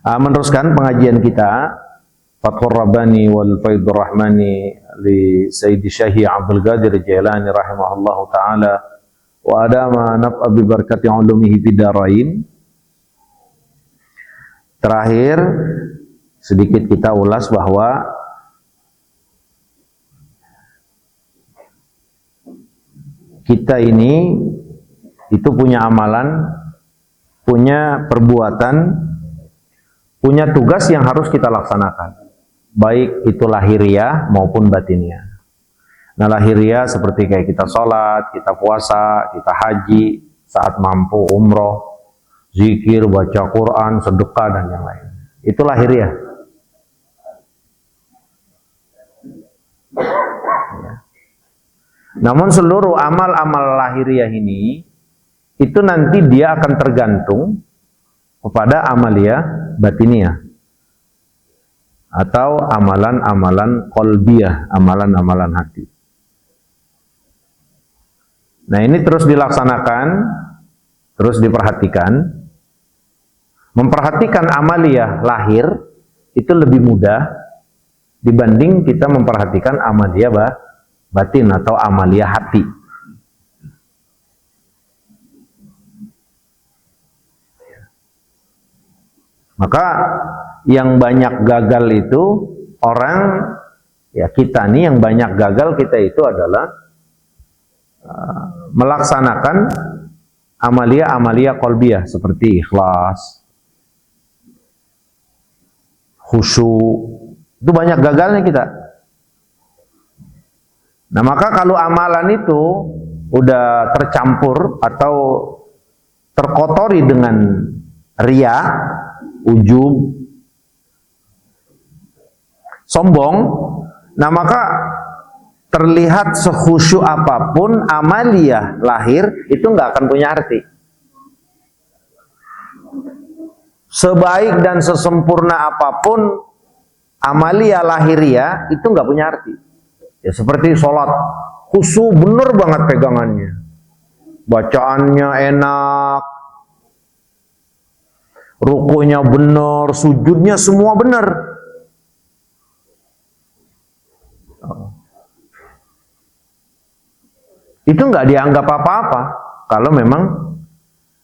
Meneruskan pengajian kita Fathur Rabbani wal Faidur Rahmani li Sayyidi Syekh Abdul Qadir Jailani rahimahullahu taala wa adama naf'a bi barakati ulumihi bidarain. Terakhir sedikit kita ulas bahwa kita ini itu punya amalan, punya perbuatan, punya tugas yang harus kita laksanakan, baik itu lahiriah maupun batiniah. Nah, lahiriah seperti kayak kita sholat, kita puasa, kita haji, saat mampu umroh, zikir, baca Quran, sedekah, dan yang lain. Itu lahiriah. Namun seluruh amal-amal lahiriah ini, itu nanti dia akan tergantung kepada amalia batiniah atau amalan-amalan qalbiyah, amalan-amalan hati. Nah, ini terus dilaksanakan, terus diperhatikan. Memperhatikan amalia lahir itu lebih mudah dibanding kita memperhatikan amalia batin atau amalia hati. Maka yang banyak gagal itu orang, ya kita nih yang banyak gagal kita itu adalah melaksanakan amalia-amalia qalbiyah seperti ikhlas, khusyuk, itu banyak gagalnya kita. Nah, maka kalau amalan itu udah tercampur atau terkotori dengan riya, ujub, sombong, nah maka terlihat sekhusyuk apapun amalia lahir itu nggak akan punya arti. Sebaik dan sesempurna apapun amalia lahiriah itu nggak punya arti. Ya seperti sholat, khusyuk bener banget pegangannya, bacaannya enak, rukunya bener, sujudnya semua bener. Itu nggak dianggap apa-apa kalau memang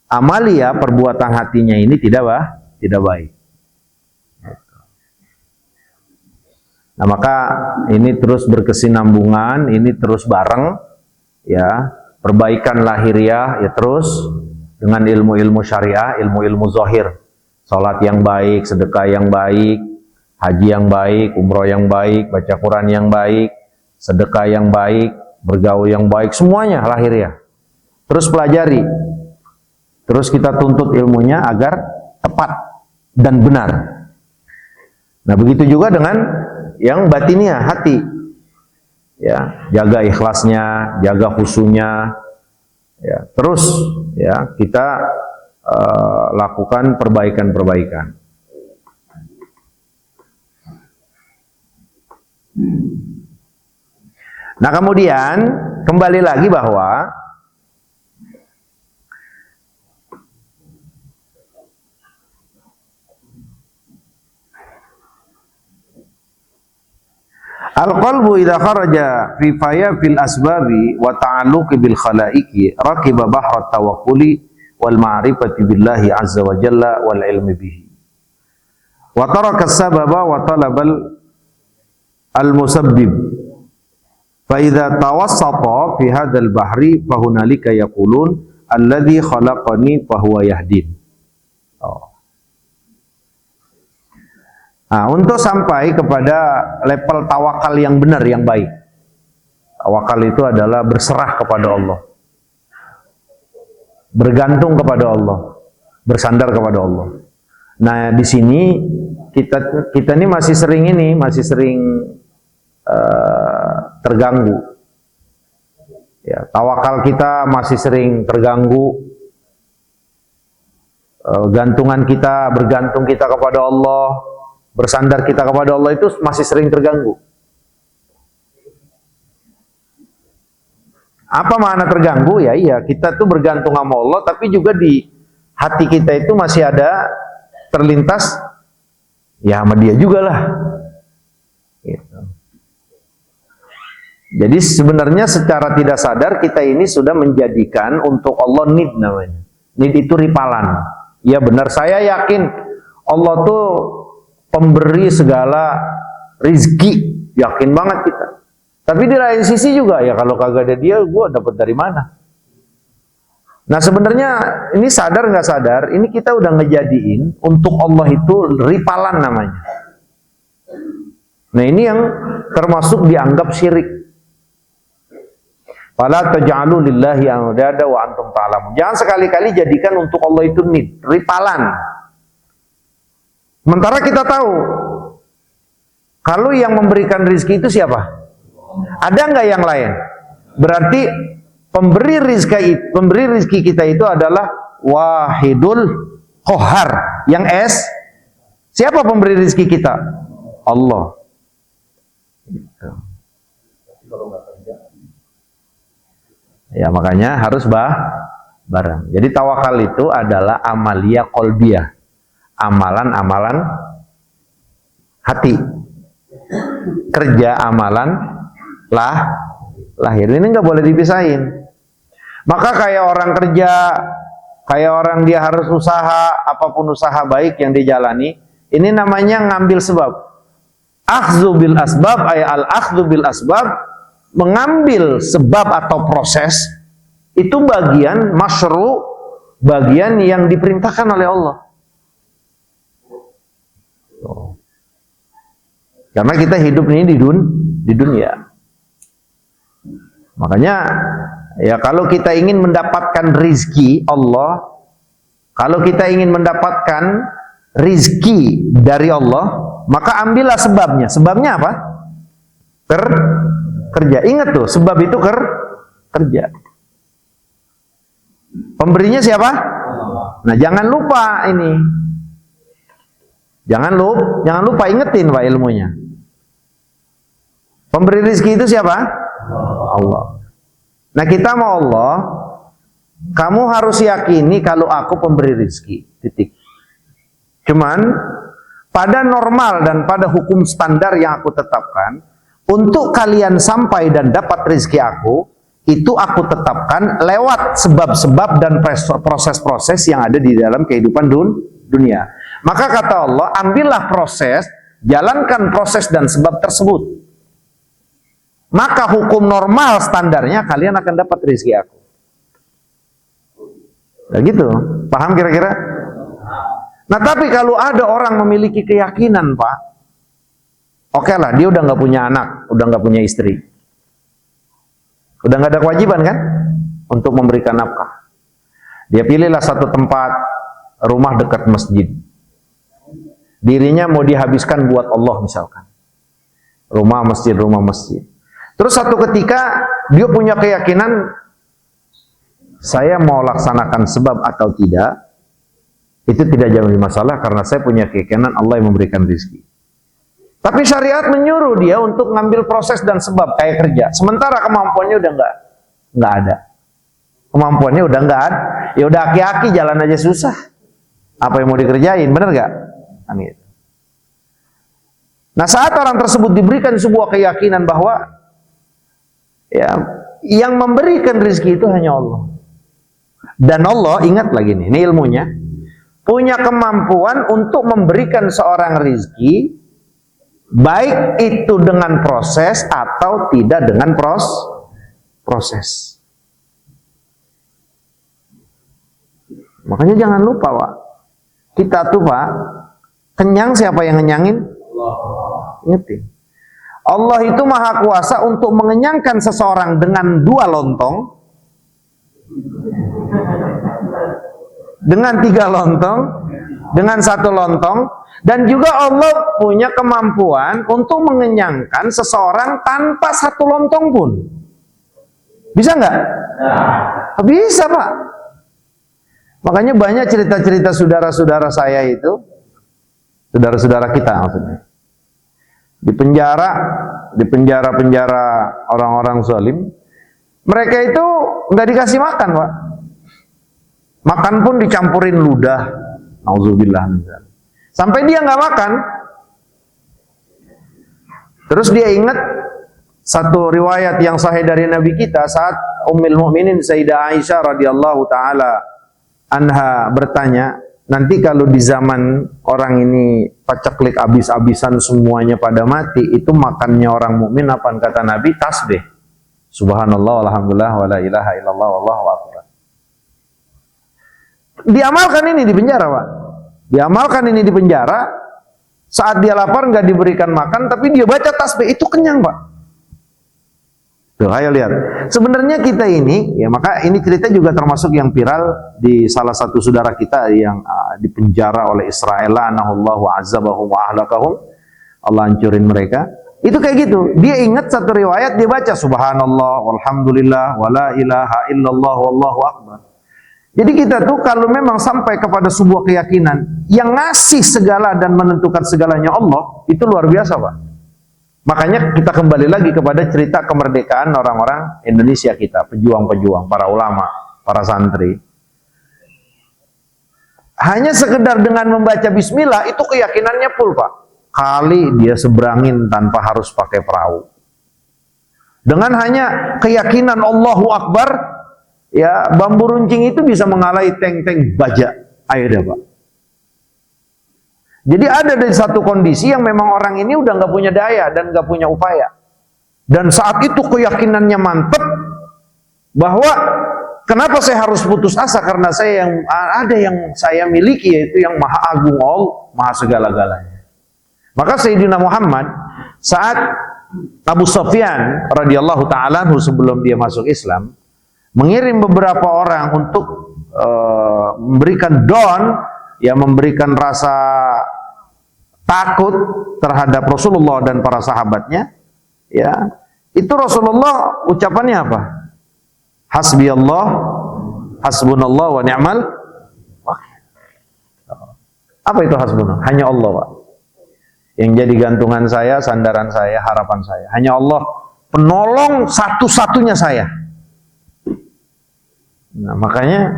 amalia perbuatan hatinya ini tidak baik. Nah, maka ini terus berkesinambungan, ini terus bareng, ya, perbaikan lahiriah ya terus dengan ilmu-ilmu syariah, ilmu-ilmu zahir, salat yang baik, sedekah yang baik, haji yang baik, umroh yang baik, baca Quran yang baik, sedekah yang baik, bergaul yang baik, semuanya lahiriah. Terus pelajari, terus kita tuntut ilmunya agar tepat dan benar. Nah, begitu juga dengan yang batiniah, hati, ya, jaga ikhlasnya, jaga khusyuknya, ya, terus ya kita lakukan perbaikan-perbaikan. Nah, kemudian kembali lagi bahwa al-qalbu idza kharaja fi fil asbabi wa ta'alluqi bil khalaiqi raqiba bahra tawakkuli wal ma'rifati billahi azza wa jalla wal ilmi bihi wa taraka as-sababa wa talabal al-musabbib fa idza tawassata fi hadzal bahri fa hunalika yaqulun alladhi khalaqani fa huwa yahdin. Nah, untuk sampai kepada level tawakal yang benar, yang baik. Tawakal itu adalah berserah kepada Allah, bergantung kepada Allah, bersandar kepada Allah. Nah, di sini kita ini masih sering terganggu. Ya, tawakal kita masih sering terganggu. Gantungan kita, bergantung kita kepada Allah, bersandar kita kepada Allah itu masih sering terganggu. Apa makna terganggu? Ya iya, kita tuh bergantung sama Allah, tapi juga di hati kita itu masih ada terlintas ya sama dia juga lah. Gitu. Jadi sebenarnya secara tidak sadar kita ini sudah menjadikan untuk Allah nid namanya. Nid itu ripalan. Ya benar, saya yakin Allah tuh pemberi segala rizki, yakin banget kita. Tapi di lain sisi juga ya kalau kagak ada dia, gue dapat dari mana? Nah sebenarnya ini sadar nggak sadar, ini kita udah ngejadiin untuk Allah itu ripalan namanya. Nah ini yang termasuk dianggap syirik. Fala taj'alu lillahi andada wa antum ta'lamun. Jangan sekali-kali jadikan untuk Allah itu nid, ripalan. Sementara kita tahu kalau yang memberikan rezeki itu siapa? Ada nggak yang lain? Berarti pemberi rezeki kita itu adalah Wahidul Qahhar. Yang S, siapa pemberi rezeki kita? Allah. Ya makanya harus bareng. Jadi tawakal itu adalah amalia qalbiyah, amalan-amalan hati, kerja amalan lahir. Ini nggak boleh dipisahin. Maka kayak orang kerja, kayak orang dia harus usaha, apapun usaha baik yang dijalani, ini namanya ngambil sebab. Akhdzu bil asbab ay al akhdzu bil asbab, mengambil sebab atau proses itu bagian masyru', bagian yang diperintahkan oleh Allah. Karena kita hidup ini di dunia. Makanya ya kalau kita ingin mendapatkan rizki Allah, kalau kita ingin mendapatkan rizki dari Allah, maka ambillah sebabnya. Sebabnya apa? Kerja. Ingat tuh, sebab itu kerja. Pemberinya siapa? Nah, jangan lupa ini. Jangan lupa ingetin Pak ilmunya. Pemberi rezeki itu siapa? Allah. Nah, kita mau Allah, kamu harus yakini kalau aku pemberi rezeki. Titik. Cuman pada normal dan pada hukum standar yang aku tetapkan, untuk kalian sampai dan dapat rezeki aku, itu aku tetapkan lewat sebab-sebab dan proses-proses yang ada di dalam kehidupan dunia. Maka kata Allah, ambillah proses, jalankan proses dan sebab tersebut. Maka hukum normal standarnya kalian akan dapat rezeki aku. Nah gitu, paham kira-kira? Nah tapi kalau ada orang memiliki keyakinan Pak, oke lah, dia udah nggak punya anak, udah nggak punya istri, udah nggak ada kewajiban kan untuk memberikan nafkah. Dia pilihlah satu tempat, rumah dekat masjid. Dirinya mau dihabiskan buat Allah misalkan. Rumah masjid. Terus satu ketika dia punya keyakinan, saya mau laksanakan sebab atau tidak, itu tidak jadi masalah karena saya punya keyakinan Allah yang memberikan rezeki. Tapi syariat menyuruh dia untuk ngambil proses dan sebab kayak kerja. Sementara kemampuannya udah nggak ada. Kemampuannya udah nggak ada. Ya udah aki-aki jalan aja susah. Apa yang mau dikerjain, bener nggak? Amin. Nah saat orang tersebut diberikan sebuah keyakinan bahwa ya yang memberikan rezeki itu hanya Allah. Dan Allah, ingat lagi nih, ini ilmunya, punya kemampuan untuk memberikan seorang rezeki, baik itu dengan proses atau tidak dengan proses. Makanya jangan lupa Pak, kita tuh Pak, kenyang siapa yang ngenyangin? Ingetin. Allah itu maha kuasa untuk mengenyangkan seseorang dengan 2 lontong, dengan 3 lontong, dengan 1 lontong, dan juga Allah punya kemampuan untuk mengenyangkan seseorang tanpa 1 lontong pun. Bisa nggak? Bisa Pak. Makanya banyak cerita-cerita saudara-saudara saya itu, saudara-saudara kita maksudnya, di penjara orang-orang zalim, mereka itu nggak dikasih makan Pak. Makan pun dicampurin ludah, auzubillah. Sampai dia nggak makan, Terus dia ingat satu riwayat yang sahih dari Nabi kita saat Ummul Mukminin Sayyidah Aisyah radhiyallahu taala anha bertanya, nanti kalau di zaman orang ini paceklik abis-abisan semuanya pada mati, itu makannya orang mukmin apa? Kata Nabi, tasbih. Subhanallah, alhamdulillah, wala ilaha illallah, wallahu akbar. Diamalkan ini di penjara, Pak. Diamalkan ini di penjara. Saat dia lapar nggak diberikan makan, tapi dia baca tasbih, itu kenyang, Pak. Tuh, ayo lihat. Sebenarnya kita ini, ya maka ini cerita juga termasuk yang viral di salah satu saudara kita yang dipenjara oleh Israel, anahullahu azabahum wa ahlakahum. Allah hancurin mereka. Itu kayak gitu. Dia ingat satu riwayat, dia baca subhanallah, walhamdulillah, wala ilaha illallah, wallahu akbar. Jadi kita tuh kalau memang sampai kepada sebuah keyakinan yang ngasih segala dan menentukan segalanya Allah, itu luar biasa, Pak. Makanya kita kembali lagi kepada cerita kemerdekaan orang-orang Indonesia kita, pejuang-pejuang, para ulama, para santri. Hanya sekedar dengan membaca bismillah, itu keyakinannya full, Pak. Kali dia seberangin tanpa harus pakai perahu. Dengan hanya keyakinan Allahu Akbar, ya bambu runcing itu bisa mengalahi tank-tank baja air, Pak. Jadi ada dari satu kondisi yang memang orang ini udah nggak punya daya dan nggak punya upaya. Dan saat itu keyakinannya mantap bahwa kenapa saya harus putus asa, karena saya yang ada yang saya miliki, yaitu yang Maha Agung, Allah, Maha segala-galanya. Maka Sayyidina Muhammad saat Abu Sufyan radhiyallahu taala sebelum dia masuk Islam mengirim beberapa orang untuk memberikan ya memberikan rasa takut terhadap Rasulullah dan para sahabatnya, ya itu Rasulullah ucapannya apa? Hasbiyallah, hasbunallah wa ni'mal wakil. Apa itu hasbunallah? Hanya Allah, Pak, yang jadi gantungan saya, sandaran saya, harapan saya. Hanya Allah penolong satu-satunya saya. Nah, makanya,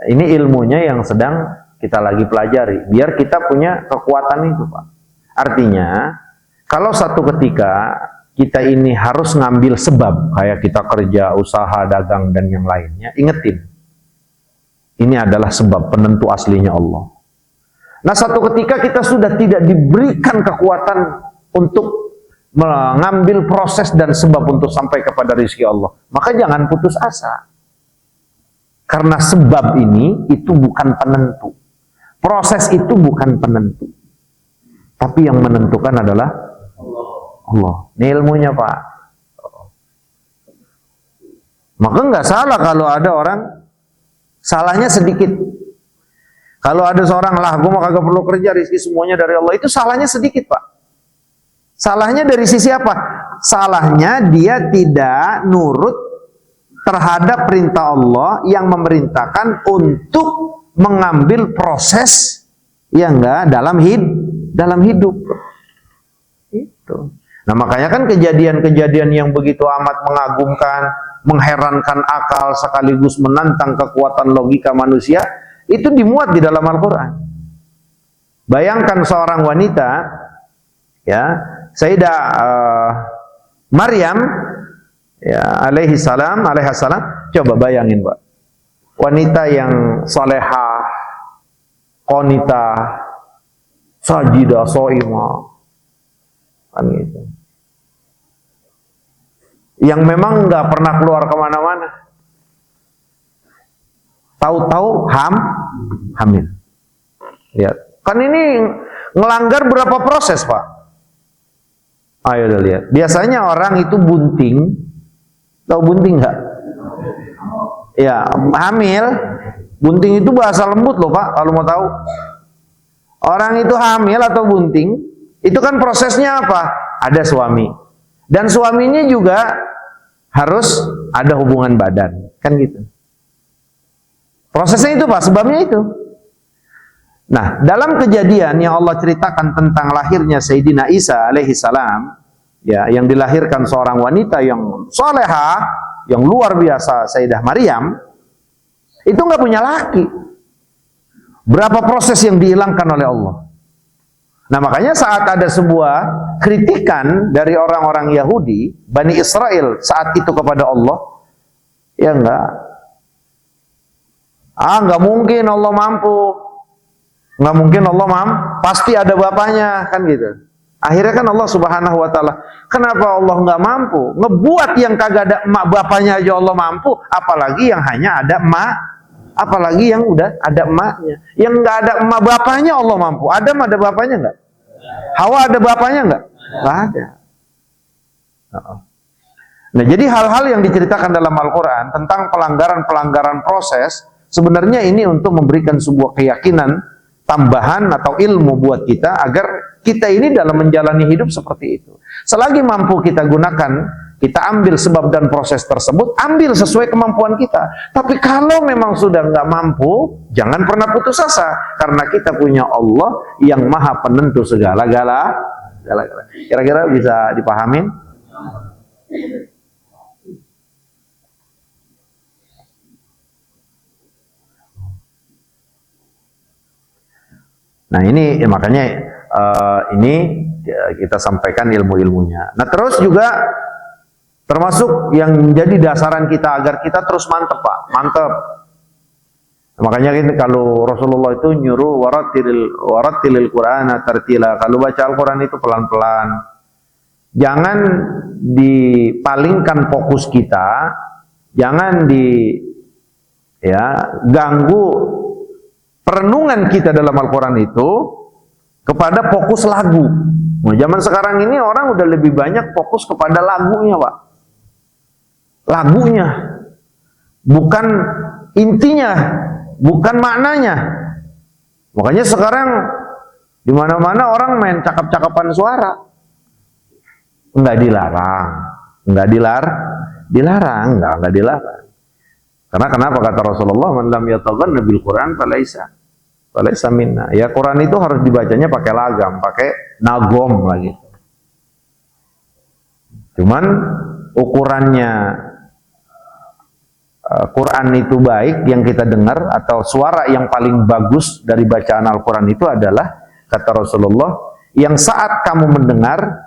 ini ilmunya yang sedang kita lagi pelajari, biar kita punya kekuatan itu, Pak. Artinya, kalau satu ketika kita ini harus ngambil sebab, kayak kita kerja, usaha, dagang, dan yang lainnya, ingetin, ini adalah sebab penentu aslinya Allah. Nah, satu ketika kita sudah tidak diberikan kekuatan untuk mengambil proses dan sebab untuk sampai kepada rezeki Allah, maka jangan putus asa. Karena sebab ini itu bukan penentu. Proses itu bukan penentu. Tapi yang menentukan adalah Allah. Ini ilmunya, Pak. Maka nggak salah kalau ada orang salahnya sedikit. Kalau ada seorang, lah gue mau kagak perlu kerja, rezeki semuanya dari Allah, itu salahnya sedikit, Pak. Salahnya dari sisi apa? Salahnya dia tidak nurut terhadap perintah Allah yang memerintahkan untuk mengambil proses yang enggak dalam hidup. Itu. Nah, makanya kan kejadian-kejadian yang begitu amat mengagumkan, mengherankan akal sekaligus menantang kekuatan logika manusia, itu dimuat di dalam Al-Qur'an. Bayangkan seorang wanita, ya, Sayyidah Maryam, ya, alaihi salam, coba bayangin, Pak. Wanita yang salehah, qanitah, sajidah, shaimah, kan gitu. Yang memang nggak pernah keluar kemana-mana. Tahu-tahu hamil. Lihat, kan ini ngelanggar berapa proses, Pak? Ayo udah lihat. Biasanya orang itu bunting, tahu bunting nggak? Ya, hamil. Bunting itu bahasa lembut loh, Pak, kalau mau tahu. Orang itu hamil atau bunting, itu kan prosesnya apa? Ada suami. Dan suaminya juga harus ada hubungan badan, kan gitu. Prosesnya itu, Pak, sebabnya itu. Nah, dalam kejadian yang Allah ceritakan tentang lahirnya Sayyidina Isa alaihi salam, ya, yang dilahirkan seorang wanita yang salehah, yang luar biasa, Sayyidah Maryam, itu nggak punya laki. Berapa proses yang dihilangkan oleh Allah? Nah makanya saat ada sebuah kritikan dari orang-orang Yahudi, Bani Israel saat itu kepada Allah, ya enggak mungkin Allah mampu, enggak mungkin Allah mampu, pasti ada bapaknya, kan gitu. Akhirnya kan Allah Subhanahu wa taala, kenapa Allah enggak mampu? Ngebuat yang kagak ada emak bapaknya aja Allah mampu, apalagi yang hanya ada emak, apalagi yang udah ada emaknya. Yang enggak ada emak bapaknya Allah mampu. Adam ada bapaknya enggak? Hawa ada bapaknya enggak? Enggak ada. Nah, jadi hal-hal yang diceritakan dalam Al-Quran tentang pelanggaran-pelanggaran proses, sebenarnya ini untuk memberikan sebuah keyakinan tambahan atau ilmu buat kita, agar kita ini dalam menjalani hidup seperti itu. Selagi mampu kita gunakan, kita ambil sebab dan proses tersebut, ambil sesuai kemampuan kita. Tapi kalau memang sudah nggak mampu, jangan pernah putus asa, karena kita punya Allah yang maha penentu segala-gala. Kira-kira bisa dipahamin? Nah ini ya, makanya ini kita sampaikan ilmu-ilmunya. Nah terus juga termasuk yang menjadi dasaran kita agar kita terus mantep Pak, mantep. Makanya kalau Rasulullah itu nyuruh warattilil Qur'ana tartila, kalau baca Al-Quran itu pelan-pelan. Jangan dipalingkan fokus kita, jangan ganggu perenungan kita dalam Al-Quran itu kepada fokus lagu. Nah, zaman sekarang ini orang udah lebih banyak fokus kepada lagunya, Pak. Lagunya, bukan intinya, bukan maknanya. Makanya sekarang di mana-mana orang main cakap-cakapan suara. Enggak dilarang, enggak dilarang. Karena kenapa kata Rasulullah, man lam yataghanna bil Quran falaisa minna. Ya Quran itu harus dibacanya pakai lagam, pakai nagom lagi. Cuman ukurannya Quran itu baik yang kita dengar, atau suara yang paling bagus dari bacaan Al-Quran itu adalah, kata Rasulullah, yang saat kamu mendengar,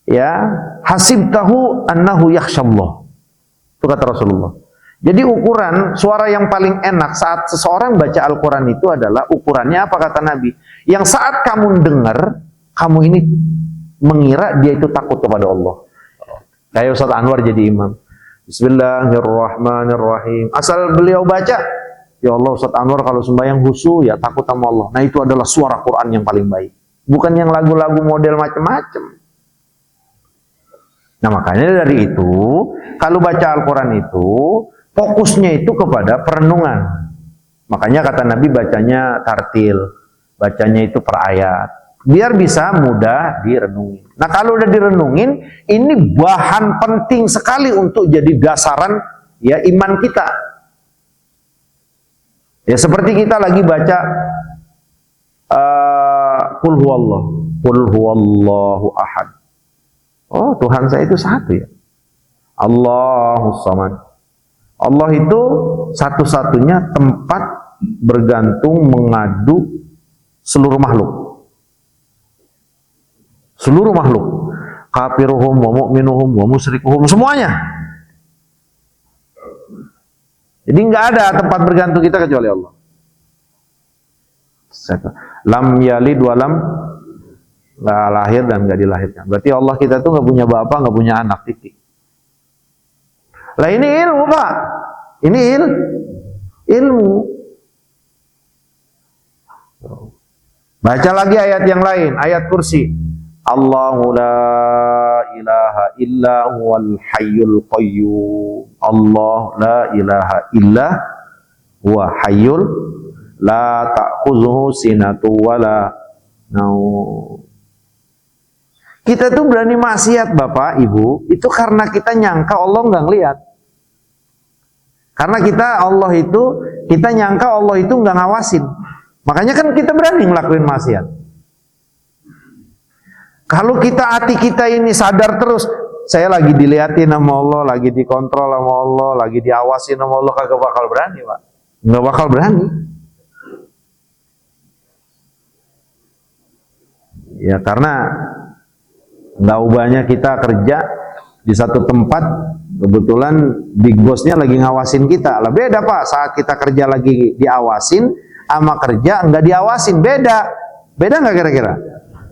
ya hasibtahu annahu yakhshallah. Itu kata Rasulullah. Jadi ukuran suara yang paling enak saat seseorang baca Al-Quran itu adalah ukurannya apa kata Nabi? Yang saat kamu dengar, kamu ini mengira dia itu takut kepada Allah. Kayak Ustaz Anwar jadi imam. Bismillahirrahmanirrahim. Asal beliau baca, ya Allah Ustaz Anwar kalau sembahyang khusyuk ya takut sama Allah. Nah itu adalah suara Quran yang paling baik. Bukan yang lagu-lagu model macam-macam. Nah makanya dari itu, kalau baca Al-Quran itu, fokusnya itu kepada perenungan. Makanya kata Nabi bacanya tartil, bacanya itu per ayat, biar bisa mudah direnungin. Nah kalau udah direnungin, ini bahan penting sekali untuk jadi dasaran ya iman kita. Ya seperti kita lagi baca Qul huwallahu ahad. Oh Tuhan saya itu satu ya, Allahus samad. Allah itu satu-satunya tempat bergantung, mengadu seluruh makhluk. Seluruh makhluk. Kafiruhum wa mu'minuhum wa musyrikuhum, semuanya. Jadi nggak ada tempat bergantung kita kecuali Allah. Lam yalid wa lam, nggak lahir dan nggak dilahirkan. Berarti Allah kita tuh nggak punya bapak, nggak punya anak, titik. Lah ini ilmu Pak, ini ilmu. Baca lagi ayat yang lain, ayat kursi. Allahu la ilaha illa huwal hayyul qayyum. Allah la ilaha illa huwa hayyul la ta'khudhuhu sinatu wala naum. Kita tuh berani maksiat Bapak, Ibu, itu karena kita nyangka Allah nggak ngelihat. Karena kita nyangka Allah itu nggak ngawasin. Makanya kan kita berani ngelakuin maksiat. Kalau hati kita ini sadar terus, saya lagi dilihatin sama Allah, lagi dikontrol sama Allah, lagi diawasin sama Allah, kagak bakal berani Pak. Nggak bakal berani. Ya karena nggak ubahnya kita kerja di satu tempat, kebetulan big bossnya lagi ngawasin kita. Lah beda Pak, saat kita kerja lagi diawasin, sama kerja nggak diawasin, beda nggak kira-kira?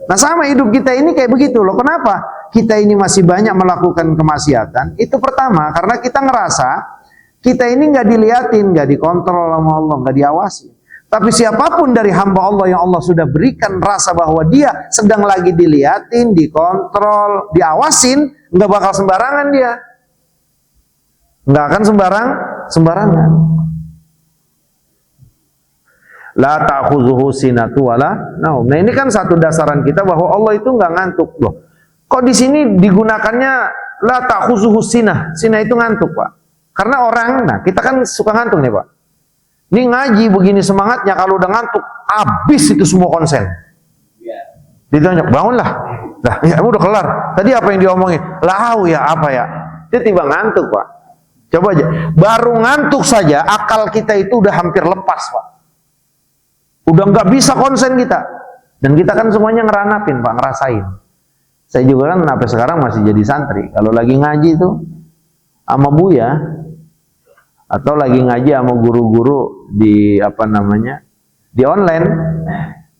Nah sama hidup kita ini kayak begitu loh. Kenapa? Kita ini masih banyak melakukan kemaksiatan. Itu pertama, karena kita ngerasa kita ini nggak diliatin, nggak dikontrol sama Allah, nggak diawasi. Tapi siapapun dari hamba Allah yang Allah sudah berikan rasa bahwa dia sedang lagi diliatin, dikontrol, diawasin, nggak bakal sembarangan dia. Nggak akan sembarangan. La ta'khuzuhu sinatu wala naum. Nah ini kan satu dasaran kita bahwa Allah itu nggak ngantuk loh. Kok di sini digunakannya la ta'khuzuhu sinah? Sinah itu ngantuk Pak. Karena orang, nah kita kan suka ngantuk nih Pak. Ini ngaji begini semangatnya, kalau udah ngantuk, habis itu semua konsen. Ditanya, bangunlah. Lah, ya udah kelar. Tadi apa yang diomongin? Lahu ya, apa ya? Dia tiba ngantuk Pak. Coba aja. Baru ngantuk saja, akal kita itu udah hampir lepas Pak. Udah nggak bisa konsen kita. Dan kita kan semuanya ngeranapin Pak, ngerasain. Saya juga kan sampai sekarang masih jadi santri. Kalau lagi ngaji itu sama Buya, atau lagi ngaji sama guru-guru di di online,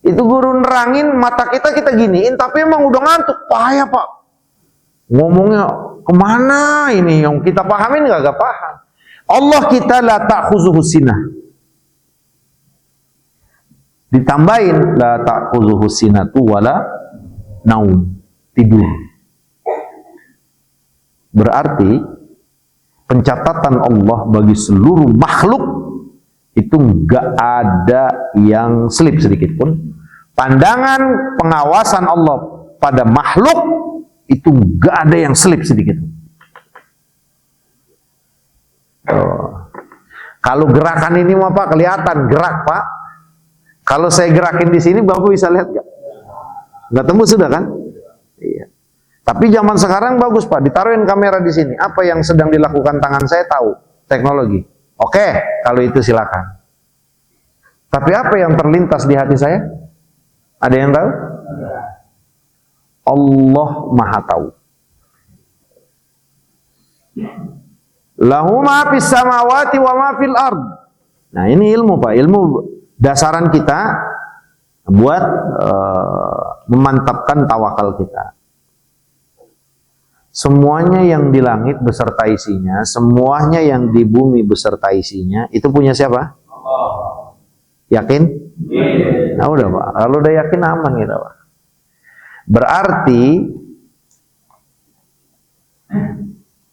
itu guru nerangin mata kita giniin, tapi emang udah ngantuk, bahaya Pak. Ngomongnya kemana ini yang kita pahamin gak paham. Allah kita la ta'khuzuhu sinah. Ditambahin la ta'khuzuhu sinatu wala naum, tidur. Berarti pencatatan Allah bagi seluruh makhluk itu nggak ada yang selip sedikit pun. Pandangan pengawasan Allah pada makhluk itu nggak ada yang selip sedikit pun. Kalau gerakan ini mah Pak kelihatan gerak Pak. Kalau saya gerakin di sini Bapak bisa lihat nggak? Nggak tembus sudah kan? Iya. Tapi zaman sekarang bagus Pak, ditaruhin kamera di sini. Apa yang sedang dilakukan tangan saya tahu, teknologi. Oke, kalau itu silakan. Tapi apa yang terlintas di hati saya? Ada yang tahu? Allah Maha tahu. Lahu ma fis samawati wa ma fil ard. Nah, ini ilmu Pak, ilmu dasaran kita buat memantapkan tawakal kita. Semuanya yang di langit beserta isinya, semuanya yang di bumi beserta isinya, itu punya siapa? Allah. Yakin? Nah udah Pak, kalau udah yakin aman kita Pak. Berarti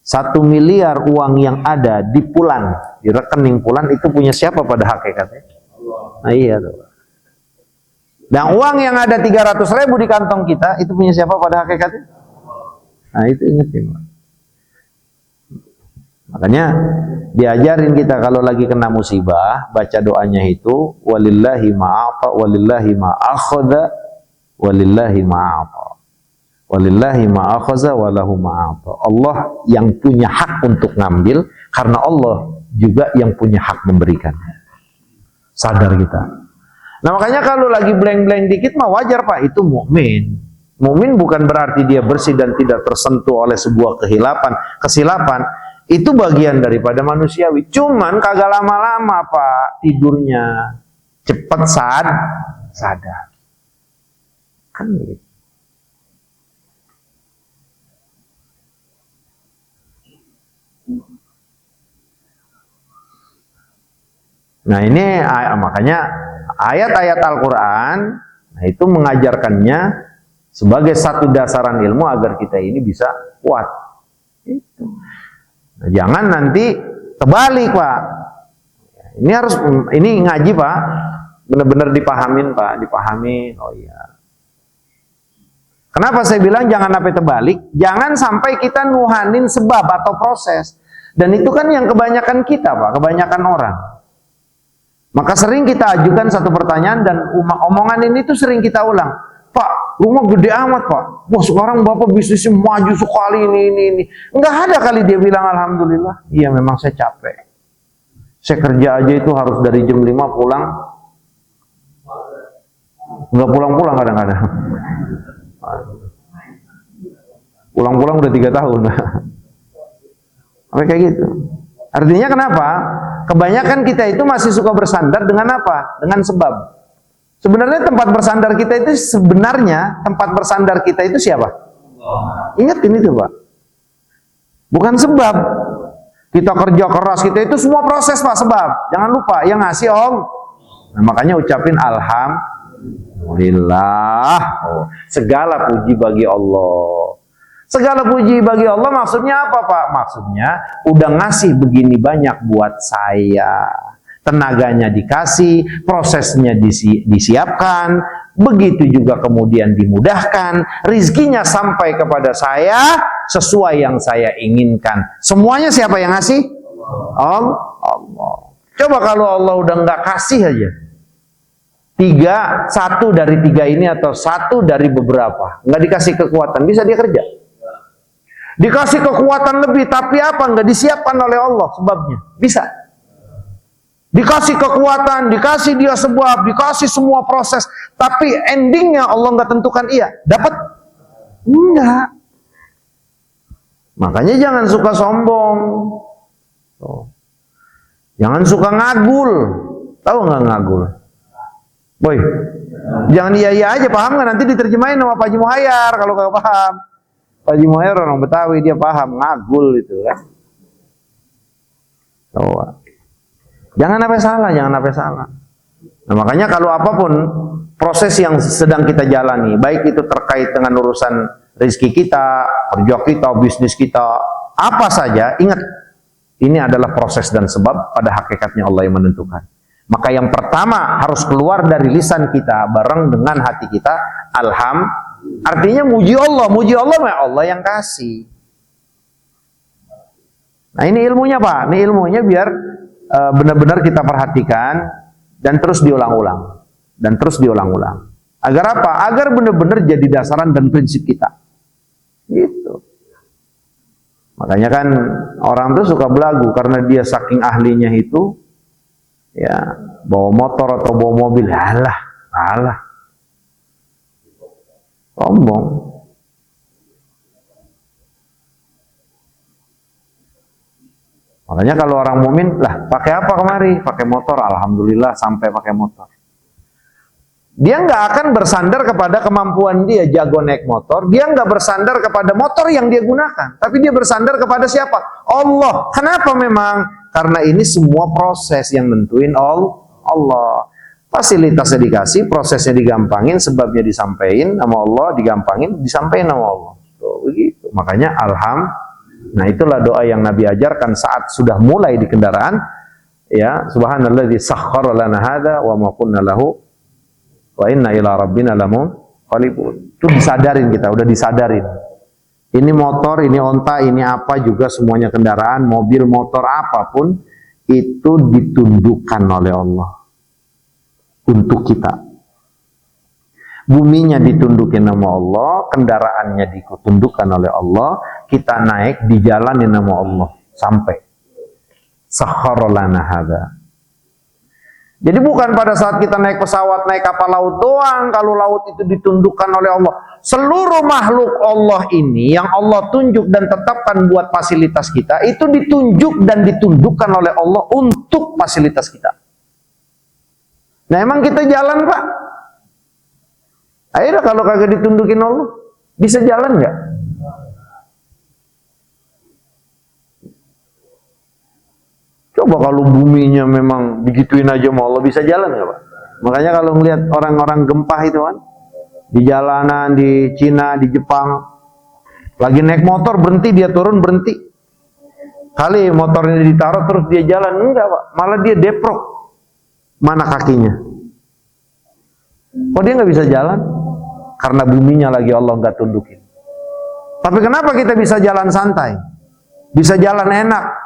1 miliar uang yang ada di Pulan, di rekening Pulan itu punya siapa pada hakikatnya? Allah. Nah iya tuh Pak. Dan uang yang ada 300.000 di kantong kita itu punya siapa pada hakikatnya? Nah itu ingetin Pak. Makanya diajarin kita kalau lagi kena musibah, baca doanya itu walillahi ma'afa walillahi ma'akhadha walillahi ma'afa walillahi ma'akhadha walahu ma'afa. Allah yang punya hak untuk ngambil, karena Allah juga yang punya hak memberikan. Sadar kita. Nah makanya kalau lagi blank-blank dikit mah wajar Pak, itu mukmin. Mukmin bukan berarti dia bersih dan tidak tersentuh oleh sebuah kesilapan. Itu bagian daripada manusiawi. Cuman kagak lama-lama Pak tidurnya, cepat sadar. Kan gitu. Nah ini makanya ayat-ayat Al-Quran itu mengajarkannya sebagai satu dasaran ilmu agar kita ini bisa kuat. Itu. Nah, jangan nanti terbalik Pak. Ini ngaji Pak, benar-benar dipahamin Pak, dipahamin. Oh iya. Kenapa saya bilang jangan sampai terbalik? Jangan sampai kita nuhanin sebab atau proses. Dan itu kan yang kebanyakan kita Pak, kebanyakan orang. Maka sering kita ajukan satu pertanyaan dan omongan ini tuh sering kita ulang. Pak, rumah gede amat Pak. Wah sekarang Bapak bisnisnya maju sekali ini. Enggak ada kali dia bilang alhamdulillah. Iya memang saya capek. Saya kerja aja itu harus dari jam 5 pulang nggak pulang-pulang kadang-kadang. Pulang-pulang udah 3 tahun. Sampai kayak gitu. Artinya kenapa? Kebanyakan kita itu masih suka bersandar dengan apa? Dengan sebab. Sebenarnya tempat bersandar kita itu siapa? Ingat ini tuh Pak. Bukan sebab. Kita kerja keras, kita itu semua proses Pak, sebab. Jangan lupa, yang ngasih Om. Nah, makanya ucapin alhamdulillah. Segala puji bagi Allah. Segala puji bagi Allah maksudnya apa Pak? Maksudnya udah ngasih begini banyak buat saya. Tenaganya dikasih, prosesnya disiapkan, begitu juga kemudian dimudahkan, rizkinya sampai kepada saya sesuai yang saya inginkan. Semuanya siapa yang ngasih? Allah. Coba kalau Allah udah nggak kasih aja. 1 dari 3 ini atau 1 dari beberapa, nggak dikasih kekuatan, bisa dia kerja. Dikasih kekuatan lebih, tapi apa? Nggak disiapkan oleh Allah sebabnya. Bisa. Dikasih kekuatan, dikasih dia sebab, dikasih semua proses, tapi endingnya Allah nggak tentukan iya. Dapat? Enggak. Makanya jangan suka sombong. Jangan suka ngagul. Tahu nggak ngagul? Boy, jangan iya-iya aja, paham nggak? Nanti diterjemahin sama Pak Haji Muhayyar kalau nggak paham. Pak Haji Muhayyar orang Betawi, dia paham, ngagul itu kan. Jangan sampai salah, jangan sampai salah. Nah, makanya kalau apapun proses yang sedang kita jalani, baik itu terkait dengan urusan rezeki kita, kerja kita, bisnis kita, apa saja, ingat, ini adalah proses dan sebab pada hakikatnya Allah yang menentukan. Maka yang pertama harus keluar dari lisan kita bareng dengan hati kita, artinya muji Allah Allah yang kasih. Nah ini ilmunya Pak, ini ilmunya biar benar-benar kita perhatikan dan terus diulang-ulang. Agar apa? Agar benar-benar jadi dasaran dan prinsip kita. Gitu. Makanya kan orang tuh suka belagu karena dia saking ahlinya itu, ya bawa motor atau bawa mobil, alah, sombong. Makanya kalau orang mukmin, lah pakai apa kemari? Pakai motor, alhamdulillah sampai pakai motor. Dia nggak akan bersandar kepada kemampuan dia jago naik motor. Dia nggak bersandar kepada motor yang dia gunakan. Tapi dia bersandar kepada siapa? Allah. Kenapa memang? Karena ini semua proses yang nentuin Allah. Fasilitasnya dikasih, prosesnya digampangin, sebabnya disampaikan sama Allah, disampaikan sama Allah. Tuh, begitu. Makanya nah itulah doa yang Nabi ajarkan saat sudah mulai di kendaraan. Ya, subhanalladzi sakhkhara lana hadza wa ma kunna lahu wa inna ila rabbina lamunqalibun. Itu disadarin kita, udah disadarin. Ini motor, ini onta, ini apa juga semuanya kendaraan, mobil, motor apapun itu ditundukkan oleh Allah untuk kita. Buminya ditundukin nama Allah, kendaraannya ditundukkan oleh Allah, kita naik dijalanin nama Allah sampai. Sakhkhara lana hadza. Jadi bukan pada saat kita naik pesawat, naik kapal laut doang, kalau laut itu ditundukkan oleh Allah. Seluruh makhluk Allah ini yang Allah tunjuk dan tetapkan buat fasilitas kita, itu ditunjuk dan ditundukkan oleh Allah untuk fasilitas kita. Nah emang kita jalan Pak? Akhirnya kalau kagak ditundukin Allah, bisa jalan nggak? Coba kalau buminya memang digituin aja sama Allah, bisa jalan nggak Pak? Makanya kalau ngelihat orang-orang gempa itu kan, di jalanan, di Cina, di Jepang, lagi naik motor berhenti, dia turun berhenti. Kali motornya ditaruh terus dia jalan, enggak Pak, malah dia deprok. Mana kakinya? Kok dia nggak bisa jalan? Karena buminya lagi Allah nggak tundukin. Tapi kenapa kita bisa jalan santai? Bisa jalan enak?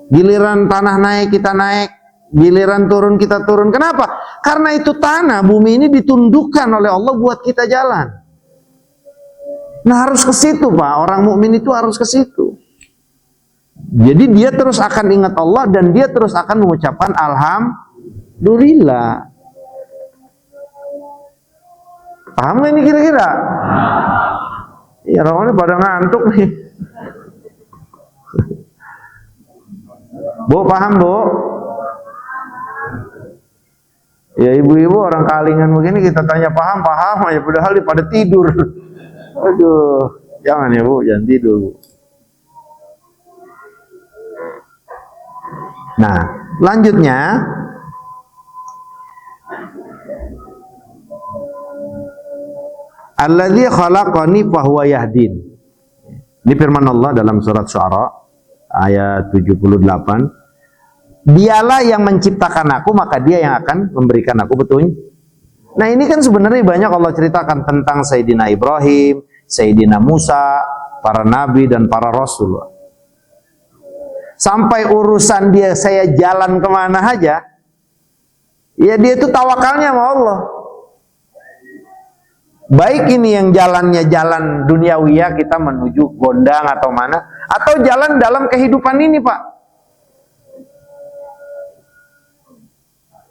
Giliran tanah naik, kita naik. Giliran turun, kita turun. Kenapa? Karena itu tanah, bumi ini ditundukkan oleh Allah buat kita jalan. Nah harus ke situ Pak, orang mukmin itu harus ke situ. Jadi dia terus akan ingat Allah dan dia terus akan mengucapkan alhamdulillah. Paham nggak ini kira-kira? Ya orang ini pada ngantuk nih. Bu, paham Bu? Ya ibu-ibu orang Kalingan begini kita tanya paham aja, padahal pada tidur. Aduh, jangan ya Bu, jangan tidur Bu. Nah, lanjutnya alladzi khalaqani fahuwa yahdin. Ini firman Allah dalam surat Syu'ara ayat 78. Dialah yang menciptakan aku, maka dia yang akan memberikan aku petunjuk. Nah, ini kan sebenarnya banyak Allah ceritakan tentang Sayyidina Ibrahim, Sayyidina Musa, para nabi dan para rasul. Sampai urusan dia saya jalan kemana aja, ya dia itu tawakalnya sama Allah. Baik ini yang jalannya jalan duniawiyah, kita menuju gondang atau mana, atau jalan dalam kehidupan ini Pak.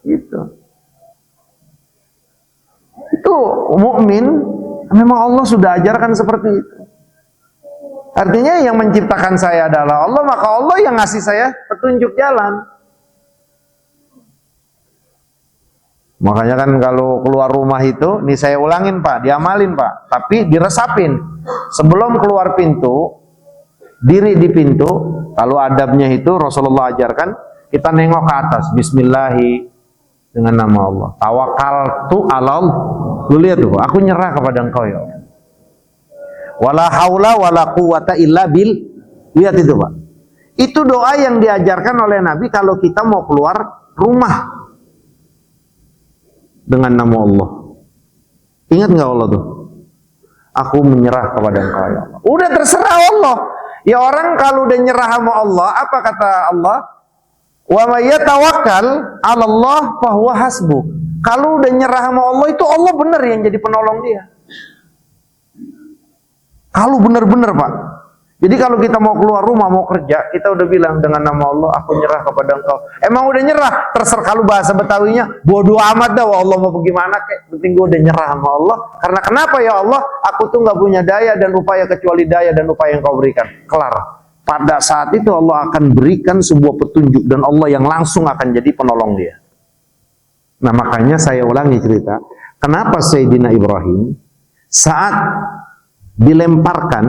Gitu. Itu mukmin memang Allah sudah ajarkan seperti itu. Artinya yang menciptakan saya adalah Allah, maka Allah yang ngasih saya petunjuk jalan. Makanya kan kalau keluar rumah itu, nih saya ulangin Pak, diamalin Pak, tapi diresapin. Sebelum keluar pintu, diri di pintu, kalau adabnya itu Rasulullah ajarkan, kita nengok ke atas, Bismillahi, dengan nama Allah. Tawakaltu ala Allah. Lu lihat tuh, aku nyerah kepada Engkau ya Allah. Wala haula wala quwata illa bil. Lihat itu Pak. Itu doa yang diajarkan oleh Nabi kalau kita mau keluar rumah dengan nama Allah. Ingat nggak Allah tuh? Aku menyerah kepada Engkau ya Allah. Udah terserah Allah. Ya orang kalau udah nyerah sama Allah, apa kata Allah? Wa may yatawakkal 'ala Allah fa huwa hasbuh. Kalau udah nyerah sama Allah itu Allah benar yang jadi penolong dia. Kalau benar-benar Pak. Jadi kalau kita mau keluar rumah, mau kerja, kita udah bilang dengan nama Allah, aku nyerah kepada Engkau. Emang udah nyerah, terserah. Kalau bahasa Betawinya, bodoh amat dah, Allah mau bagaimana, kayak penting gue udah nyerah sama Allah. Karena kenapa ya Allah, aku tuh nggak punya daya dan upaya kecuali daya dan upaya yang Kau berikan. Kelar. Pada saat itu Allah akan berikan sebuah petunjuk dan Allah yang langsung akan jadi penolong dia. Nah makanya saya ulangi cerita, kenapa Sayyidina Ibrahim saat dilemparkan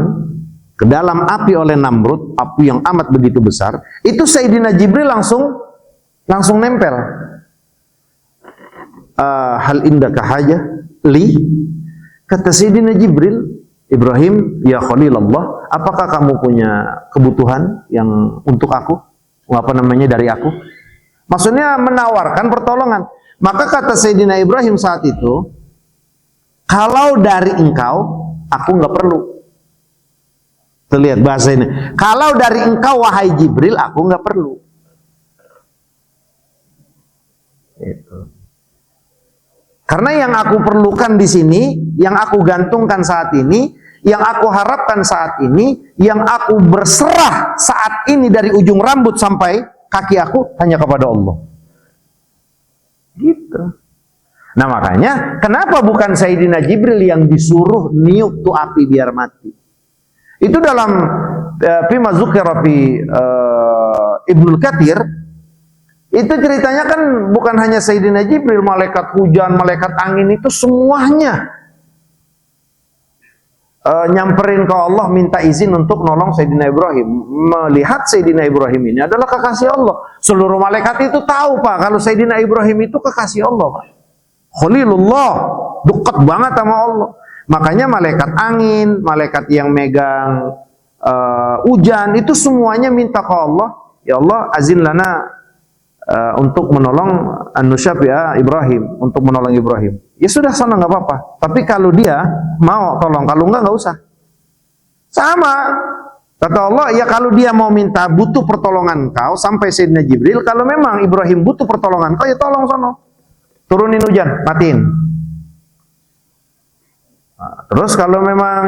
ke dalam api oleh Namrud, api yang amat begitu besar, itu Sayyidina Jibril langsung nempel. Hal indaka haja li, kata Sayyidina Jibril, Ibrahim, ya Khalilullah, apakah kamu punya kebutuhan yang untuk aku? Apa namanya dari aku? Maksudnya menawarkan pertolongan. Maka kata Sayyidina Ibrahim saat itu, kalau dari engkau, aku nggak perlu. Terlihat bahasa ini. Kalau dari engkau wahai Jibril, aku nggak perlu. Itu. Karena yang aku perlukan di sini, yang aku gantungkan saat ini, yang aku harapkan saat ini, yang aku berserah saat ini dari ujung rambut sampai kaki aku hanya kepada Allah. Gitu. Nah makanya kenapa bukan Sayyidina Jibril yang disuruh niup tuh api biar mati? Itu dalam Fima Dzukira fi Ibnul Katsir, itu ceritanya kan bukan hanya Sayyidina Jibril, malaikat hujan, malaikat angin itu semuanya nyamperin ke Allah minta izin untuk nolong Sayyidina Ibrahim. Melihat Sayyidina Ibrahim ini adalah kekasih Allah. Seluruh malaikat itu tahu Pak kalau Sayyidina Ibrahim itu kekasih Allah Pak. Khalilullah, dekat banget sama Allah. Makanya malaikat angin, malaikat yang megang hujan itu semuanya minta ke Allah, ya Allah azin lana untuk menolong An-Nusyab ya Ibrahim, untuk menolong Ibrahim. Ya sudah sana nggak apa-apa. Tapi kalau dia mau tolong, kalau nggak usah. Sama. Kata Allah, ya kalau dia mau minta butuh pertolongan kau sampai Sayyidina Jibril, kalau memang Ibrahim butuh pertolongan kau, ya tolong sono. Turunin hujan, matiin. Nah, terus kalau memang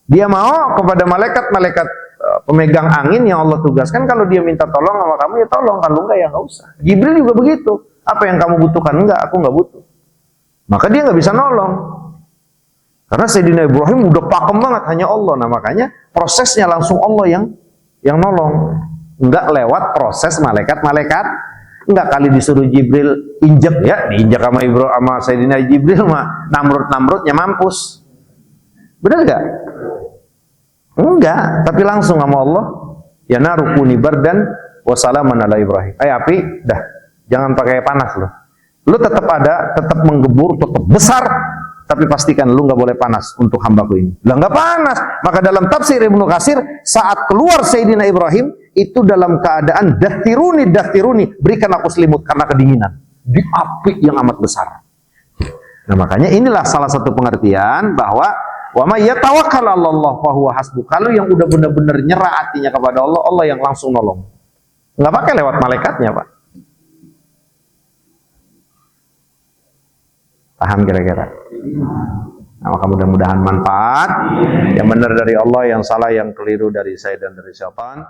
dia mau kepada malaikat pemegang angin yang Allah tugaskan, kalau dia minta tolong sama kamu ya tolong, kalau enggak ya nggak usah. Jibril juga begitu. Apa yang kamu butuhkan? Enggak, aku nggak butuh. Maka dia nggak bisa nolong. Karena Sayyidina Ibrahim udah pakem banget, hanya Allah. Nah makanya prosesnya langsung Allah yang nolong. Enggak lewat proses malaikat-malaikat. Enggak kali disuruh Jibril injek, ya diinjak sama Ibrahim, sama Sayyidina Jibril mah Namrud-Namrudnya mampus. Benar enggak? Enggak, tapi langsung sama Allah. Ya narukuni bardan wa salaman ala Ibrahim. Api, dah. Jangan pakai panas loh. Lu tetap ada, tetap menggebur, tetap besar, tapi pastikan lu nggak boleh panas untuk hambaku ini. Lah nggak panas. Maka dalam tafsir Ibnu Katsir, saat keluar Sayyidina Ibrahim itu dalam keadaan dahtiruni, berikan aku selimut karena kedinginan di api yang amat besar. Nah makanya inilah salah satu pengertian bahwa wa may yatawakkal 'alallah fa huwa hasbuh. Kalau yang udah benar-benar nyerah hatinya kepada Allah, Allah yang langsung nolong. Nggak pakai lewat malaikatnya, Pak. Paham kira-kira? Nah, maka mudah-mudahan manfaat. Yang benar dari Allah, yang salah, yang keliru dari saya dan dari syaitan.